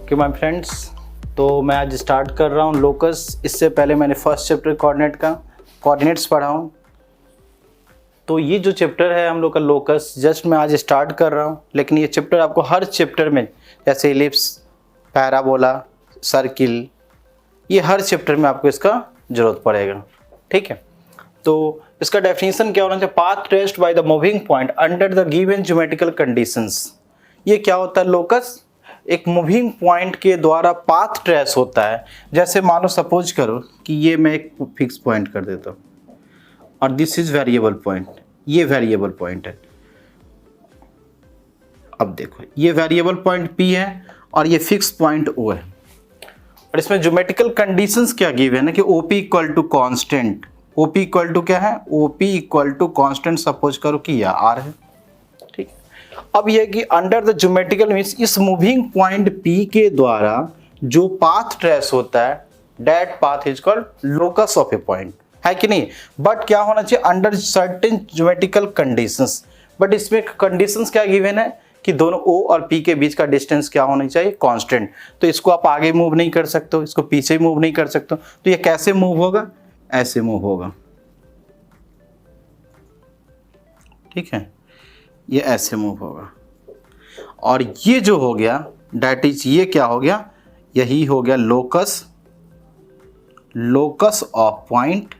Okay my friends, तो मैं आज स्टार्ट कर रहा हूँ लोकस। इससे पहले मैंने फर्स्ट चैप्टर कोऑर्डिनेट्स पढ़ा हूँ। तो ये जो चैप्टर है हम लोग का लोकस, जस्ट मैं आज स्टार्ट कर रहा हूँ। लेकिन ये चैप्टर आपको हर चैप्टर में, जैसे इलिप्स, पैराबोला, सर्किल, ये हर चैप्टर में आपको इसका ज़रूरत पड़ेगा। ठीक है, तो इसका डेफिनेशन क्या होना चाहिए? Path traced by the moving point under the given geometrical conditions. ये क्या होता है? लोकस एक मूविंग पॉइंट के द्वारा पाथ ट्रेस होता है। जैसे मान लो सपोज करो कि ये मैं एक फिक्स पॉइंट कर देता हूँ और दिस इज वेरिएबल पॉइंट, ये वेरिएबल पॉइंट है। अब देखो ये वेरिएबल पॉइंट P है और ये फिक्स पॉइंट O है। और इसमें ज्योमेट्रिकल कंडीशंस क्या गिवन है कि OP equal to constant. OP equal to क्या है? OP equal to constant suppose करो कि यह R है। ठीक, अब यह कि अंडर द ज्योमेट्रिकल मींस इस मूविंग पॉइंट P के द्वारा जो पाथ ट्रेस होता है, that path is called locus of a point, है कि नहीं? बट क्या होना चाहिए? Under certain geometrical conditions. But इसमें कंडीशंस क्या गिवन है कि दोनों O और P के बीच का डिस्टेंस क्या होना चाहिए? कांस्टेंट। तो इसको आप आगे मूव नहीं कर सकते हो, इसको पीछे मूव नहीं कर सकते हो। तो ये कैसे मूव होगा? ऐसे मूव होगा। ठीक है, ये ऐसे मूव होगा। और ये जो हो गया दैट इज, ये क्या हो गया? यही हो गया लोकस ऑफ पॉइंट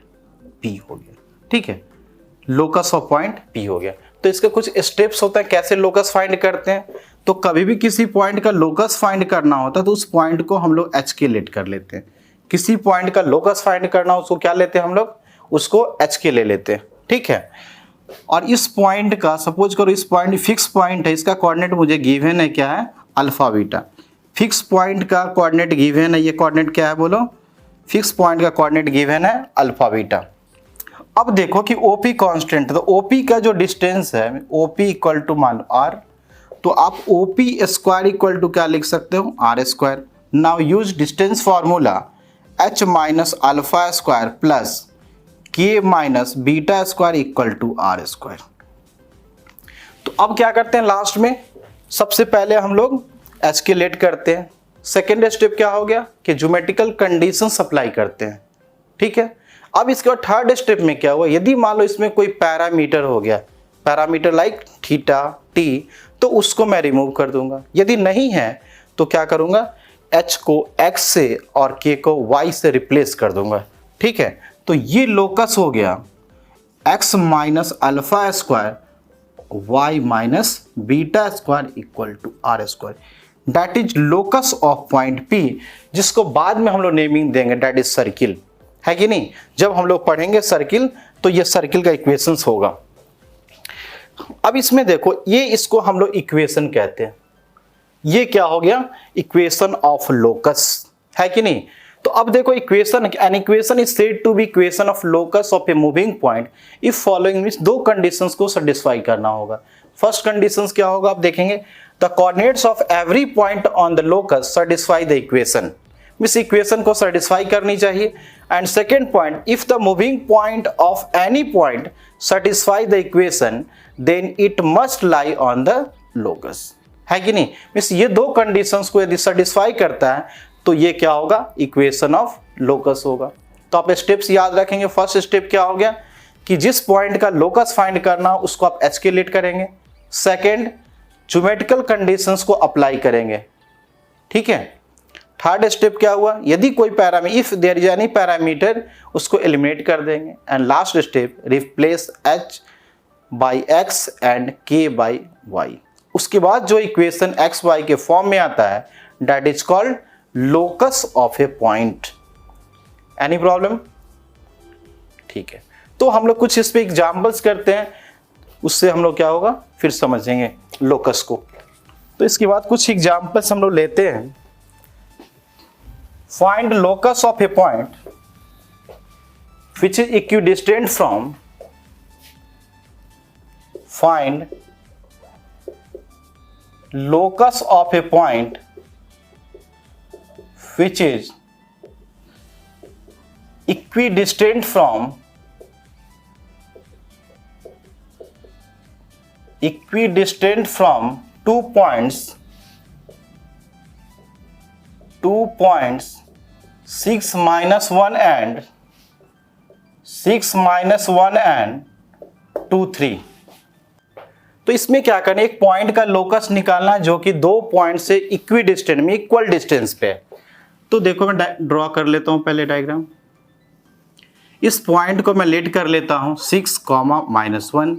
P हो गया। ठीक है, लोकस ऑफ पॉइंट P हो गया। तो इसके कुछ स्टेप्स होते हैं कैसे लोकस फाइंड करते हैं। तो कभी भी किसी पॉइंट का लोकस फाइंड करना होता है तो उस पॉइंट को हम लोग H के लेट कर लेते हैं। किसी पॉइंट का लोकस फाइंड करना उसको क्या लेते हैं हम लोग? उसको H के ले लेते हैं। ठीक है, और इस पॉइंट का सपोज करो, इस पॉइंट फिक्स पॉइंट है, इसका कोऑर्डिनेट मुझे गिवन है, क्या है? Alpha beta. फिक्स पॉइंट का कोऑर्डिनेट गिवन है, ये कोऑर्डिनेट क्या है बोलो? फिक्स पॉइंट का कोऑर्डिनेट गिवन है अल्फा बीटा। अब देखो कि OP कांस्टेंट, तो OP का जो डिस्टेंस है OP इक्वल टू मान लो R, तो आप OP स्क्वायर इक्वल टू क्या लिख सकते हो? R square. Now use distance formula H minus alpha square plus K minus beta square equal to R square. तो अब क्या करते हैं लास्ट में? सबसे पहले हम लोग H के लेट करते हैं। सेकेंड स्टेप क्या हो गया कि ज्योमेट्रिकल कंडीशन अप्लाई करते हैं। ठीक है, अब इसके बाद थर्ड स्टेप में क्या हुआ? यदि मान लो इसमें कोई पैरामीटर हो गया, पैरामीटर लाइक थीटा T, तो उसको मैं रिमूव कर दूंगा। यदि नहीं है तो क्या करूंगा? H को X से और K को Y से रिप्लेस कर दूंगा। ठीक है, तो ये लोकस हो गया X minus alpha square Y minus beta square equal to R square. That is locus of point P, जिसको बाद में हम लोग नेमिंग देंगे, दैट इज सर्किल, है कि नहीं? जब हम लोग पढ़ेंगे सर्किल तो ये सर्किल का इक्वेशंस होगा। अब इसमें देखो, ये इसको हम लोग इक्वेशन कहते हैं। ये क्या हो गया? इक्वेशन ऑफ लोकस, है कि नहीं? तो अब देखो equation, an equation is said to be equation of locus of a moving point if following means दो कंडीशंस को सेटिस्फाई करना होगा। फर्स्ट कंडीशंस क्या होगा? आप देखेंगे the coordinates of every point on the locus satisfy the equation, इस equation को सेटिस्फाई करनी चाहिए। And second point, if the moving point of any point satisfy the equation then it must lie on the locus, है कि नहीं? Means ये दो conditions को यदि सेटिस्फाई करता है तो ये क्या होगा? इक्वेशन ऑफ लोकस होगा। तो आप स्टेप्स याद रखेंगे। फर्स्ट स्टेप क्या हो गया कि जिस पॉइंट का लोकस फाइंड करना हो उसको आप H के लेट करेंगे। सेकेंड, ज्योमेट्रिकल कंडीशंस को अप्लाई करेंगे। ठीक है, थर्ड स्टेप क्या हुआ? यदि कोई parameter, if there is any parameter, उसको एलिमिनेट कर देंगे। And last step, replace H by X and K by Y। उसके बाद जो इक्वेशन X Y के फॉर्म में आता है that is called locus of a point. Any problem? ठीक है, तो हम लोग कुछ इस पे एग्जाम्पल्स करते हैं, उससे हम लोग क्या होगा फिर समझेंगे लोकस को। तो इसके बाद कुछ एग्जाम्पल्स हम लोग लेते हैं। Find locus of a point which is equidistant from, find locus of a point which is equidistant from two points 2 points 6 minus 1 and 6 minus 1 and 2 3। तो इसमें क्या करना है, एक पॉइंट का लोकस निकालना है जो कि दो पॉइंट से इक्वी डिस्टेंस में, इक्वल डिस्टेंस पे है। तो देखो मैं ड्रॉ कर लेता हूं पहले डायग्राम। इस पॉइंट को मैं लेट कर लेता हूं 6, -1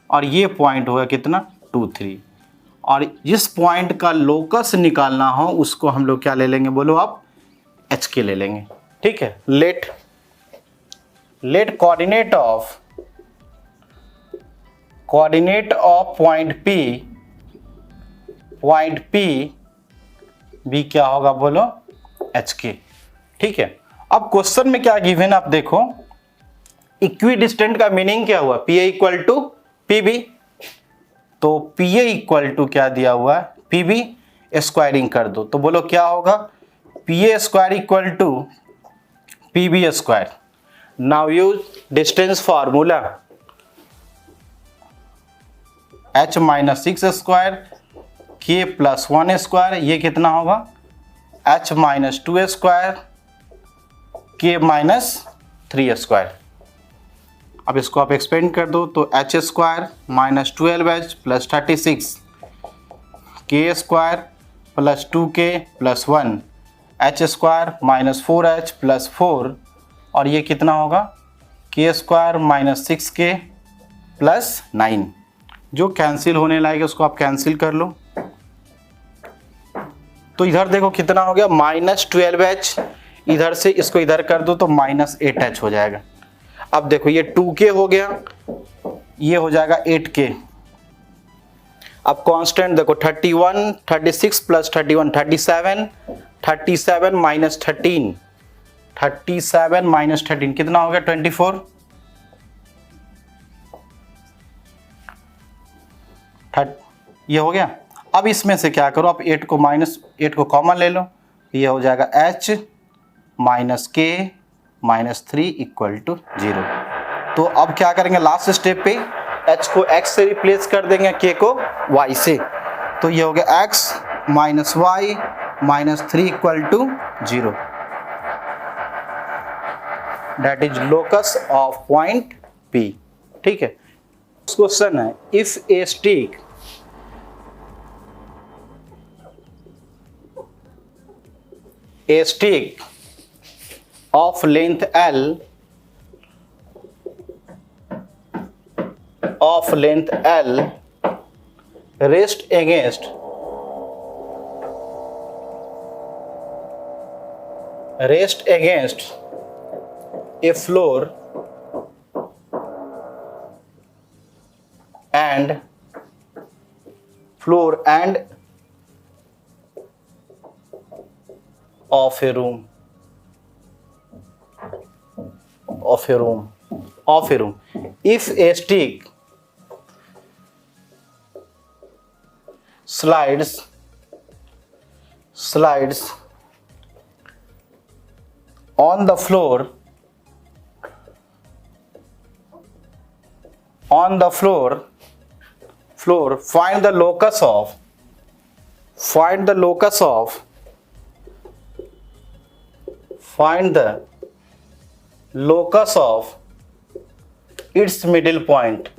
और ये पॉइंट होगा कितना 2 3। और जिस पॉइंट का लोकस निकालना हो उसको हम लोग क्या ले लेंगे, बोलो आप, एच के ले लेंगे। ठीक है, let coordinate of point P भी क्या होगा, बोलो एच के। ठीक है, अब क्वेश्चन में क्या गिवन, आप देखो इक्वी डिस्टेंट का मीनिंग क्या हुआ, PA इक्वल टू PB। तो PA इक्वल टू क्या दिया हुआ है, PB, स्क्वायरिंग कर दो तो बोलो क्या होगा, PA square equal to PB square. Now use distance formula, h minus 6 square K plus 1 square, ये कितना होगा h minus 2 square K minus 3 square. अब इसको आप एक्सपेंड कर दो तो h square minus 12h plus 36 K square plus 2K plus 1 h square minus 4h plus 4 और ये कितना होगा K square minus 6K plus 9। जो कैंसिल होने लायक है उसको आप कैंसिल कर लो। तो इधर देखो कितना हो गया, -12h, इधर से इसको इधर कर दो तो -8h हो जाएगा। अब देखो ये 2K हो गया, ये हो जाएगा 8K। अब कांस्टेंट देखो 31, 36 प्लस 31 37, 37 माइनस 13, 37 माइनस 13 कितना हो गया 24। ये हो गया। अब इसमें से क्या करो, आप 8 को कॉमन ले लो, ये हो जाएगा h minus K minus 3 equal to 0। तो अब क्या करेंगे, लास्ट स्टेप पे h को x से रिप्लेस कर देंगे, k को y से। तो ये हो गया x minus y minus 3 equal to 0। That is locus of point P। ठीक है, क्वेश्चन है, if a stick of length L rest against a floor and of a room if a stick slides on the floor find the locus of its middle point।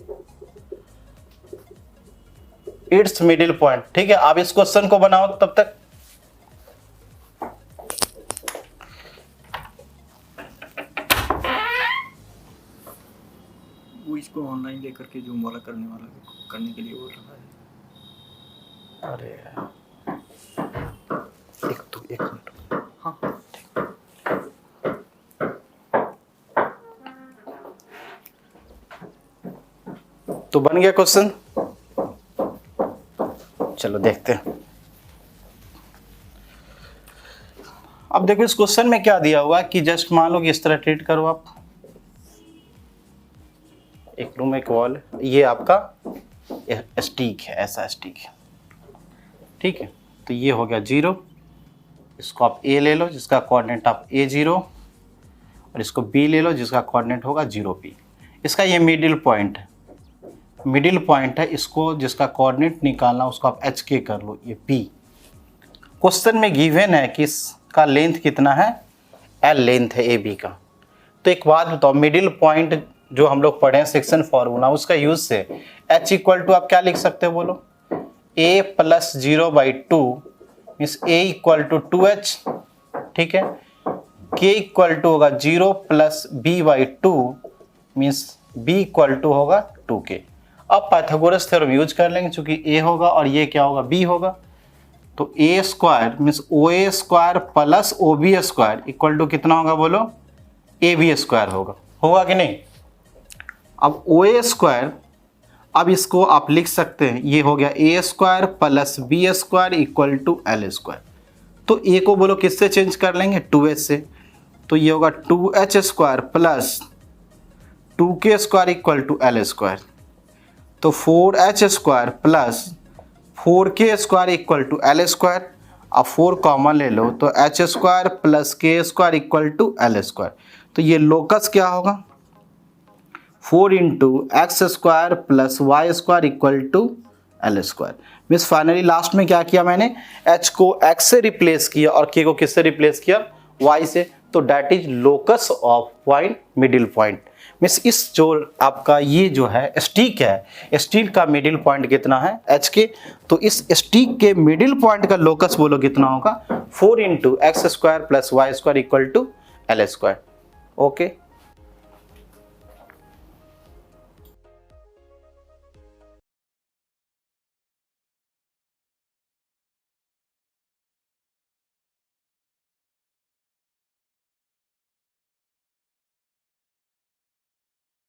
ठीक है, आप इस question को बनाओ तब तक। वो इसको ऑनलाइन लेकर के जूम वाला करने के लिए बोल रहा है। अरे एक मिनट, हाँ तो बन गया क्वेश्चन। चलो देखते हैं। अब देखो इस क्वेश्चन में क्या दिया हुआ कि जस्ट मान लो कि इस तरह ट्रीट करो आप, एक रूम एक वॉल, ये आपका स्टिक है, ऐसा स्टिक है। ठीक है, तो ये हो गया 0, इसको आप A ले लो जिसका कोऑर्डिनेट आप A0 और इसको B ले लो जिसका कोऑर्डिनेट होगा 0P। इसका ये मिडिल पॉइंट है, इसको जिसका कोऑर्डिनेट निकालना उसको आप HK कर लो, ये P। क्वेश्चन में गिवन है कि का लेंथ कितना है, एल लेंथ है ए बी का। तो एक बात बताओ, मिडिल पॉइंट जो हम लोग पढ़े हैं सेक्शन फॉर्मूला, उसका यूज से एच इक्वल टू आप क्या लिख सकते हो बोलो, A plus 0/2 means A equal to 2h, ठीक है। के इक्वल टू होगा 0 plus b/2 means b equal to होगा 2k। अब पाइथागोरस थ्योरम यूज कर लेंगे, चूंकि a होगा और ये क्या होगा, b होगा। तो a square means OA square plus OB square equal to कितना होगा बोलो, AB स्क्वायर होगा कि नहीं। अब OA स्क्वायर, अब इसको आप लिख सकते हैं, ये हो गया a square plus b square equal to l square. तो a को बोलो किससे चेंज कर लेंगे, 2h से। तो ये होगा 2h square plus 2k square equal to l square. तो 4h square plus 4k square equal to l square. अब 4 कॉमन ले लो तो h square plus k square equal to l square. तो ये लोकस क्या होगा, 4 into X square plus Y square equal to L square. Means finally last में क्या किया मैंने, h को x से रिप्लेस किया और k को किससे रिप्लेस किया, y से। तो that is locus of point, middle point. Means इस जो आपका ये जो है स्टिक है, स्टिक का मिडिल पॉइंट कितना है h के। तो इस स्टिक के मिडिल पॉइंट का लोकस बोलो कितना होगा, 4 into X square plus Y square equal to L square. Okay.